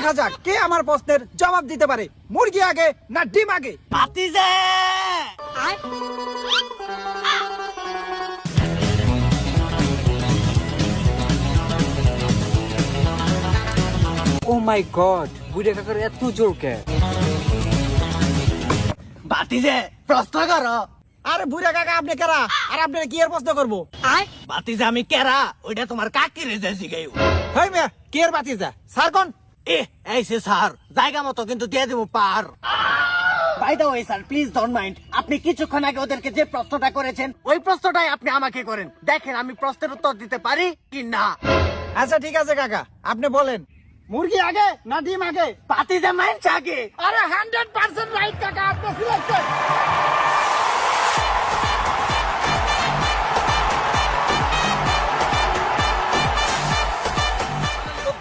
দেখা যাক কে আমার প্রশ্নের জবাব দিতে পারে। মুরগি আগে না ডিম আগে? ভাতিজা ও মাই গড, বুড়া কাকার এত জোর কে? ভাতিজা প্রশ্ন করো। আরে বুড়া কাকা আপনি কেরা, আর আপনারা কি এর প্রশ্ন করবো? ভাতিজা আমি কেরা ওইটা তোমার কাকি রে যাইছি গাইও। হেই মিয়া, কি এর বাতিজা স্যার কোন? এইসে স্যার জায়গা মতো কিন্তু দিয়ে দেবো পার। By the way sir please don't mind, আপনি কিছুক্ষণ আগে ওদেরকে যে প্রশ্নটা করেছেন ওই প্রশ্নটাই আপনি আমাকে করেন, দেখেন আমি প্রশ্নের উত্তর দিতে পারি কি না। আচ্ছা ঠিক আছে কাকা, আপনি বলেন মুরগি আগে না ডিম আগে? ভাতিজা মাইন্ড আগে। আরে 100% রাইট কাকা, আপনি সিলেক্টেড।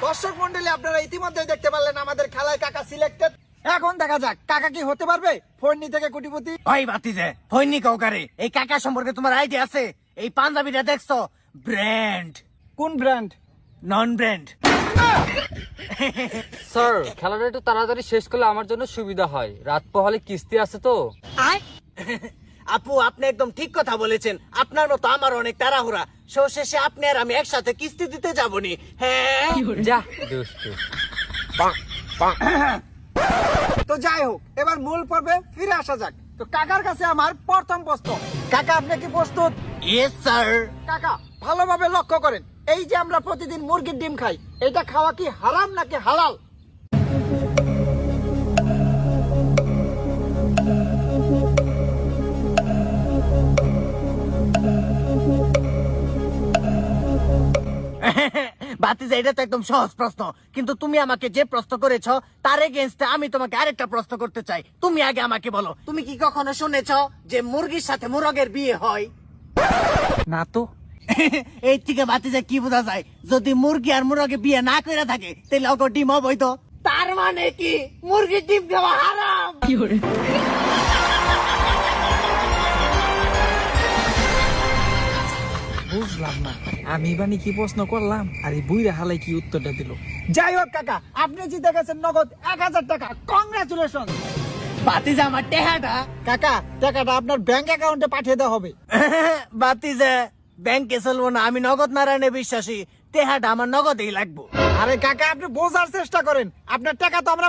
দর্শক মন্ডলী, আপনারা ইতিমধ্যে দেখতে পারলেন আমাদের খেলায় কাকা সিলেক্টেড। এখন দেখা যাক কাকা কি হতে পারবে ফোরনি থেকে কোটিপতি। ওই ভাতিজা হইনি কাউকারে, এই কাকা সম্পর্কে তোমার আইডিয়া আছে? এই পাঞ্জাবিটা দেখছো? ব্র্যান্ড। কোন ব্র্যান্ড? নন ব্র্যান্ড। স্যার, খেলাটা একটু তাড়াতাড়ি শেষ করলে আমার জন্য সুবিধা হয়, রাত পোহালে কিস্তি আছে তো। আপু আপনি একদম ঠিক কথা বলেছেন, আপনার মতো আমার অনেক তাড়াহুড়া, শেষে আপনি আর আমি একসাথে কিস্তি দিতে যাবনি। হ্যাঁ যা দুষ্টু। তো যাই হোক, এবার মূল পর্বে ফিরে আসা যাক। তো কাকার কাছে আমার প্রথম প্রশ্ন। কাকা আপনি কি প্রস্তুত? Yes sir. কাকা ভালোভাবে লক্ষ্য করেন, এই যে আমরা প্রতিদিন মুরগির ডিম খাই, এটা খাওয়া কি হারাম নাকি হালাল? ভাতিজা এটা তো একদম সহজ প্রশ্ন, কিন্তু তুমি আমাকে যে প্রশ্ন করেছো তার এগেইনস্টে আমি তোমাকে আরেকটা প্রশ্ন করতে চাই। তুমি আগে আমাকে বলো, তুমি কি কখনো শুনেছো যে মুরগির সাথে মুরগের বিয়ে হয়? না তো। এই থেকে ভাতিজা কি বোঝা যায়? যদি মুরগি আর মুরগে বিয়ে না করে থাকে তাহলে ওকে ডিম অবৈধ, তার মানে কি মুরগির ডিম খাওয়া হারাম? বুঝলাম না, আমি বানি কি প্রশ্ন করলাম আর এই বুইরা হালাই কি উত্তরটা দিল। যাই হোক কাকা, আপনি জিতে গেছেন নগদ 1000 টাকা। কংগ্রাচুলেশন। ভাতিজা আমার টেহাটা। কাকা টাকাটা আপনার ব্যাংক অ্যাকাউন্টে পাঠিয়ে দেওয়া হবে। ভাতিজা ব্যাংকে চলবো না, আমি নগদ নারায়ণে বিশ্বাসী, টেহাটা আমার নগদেই লাগবো। আরে কাকা আপনি বোঝার চেষ্টা করেন, আপনার টাকা তো আমরা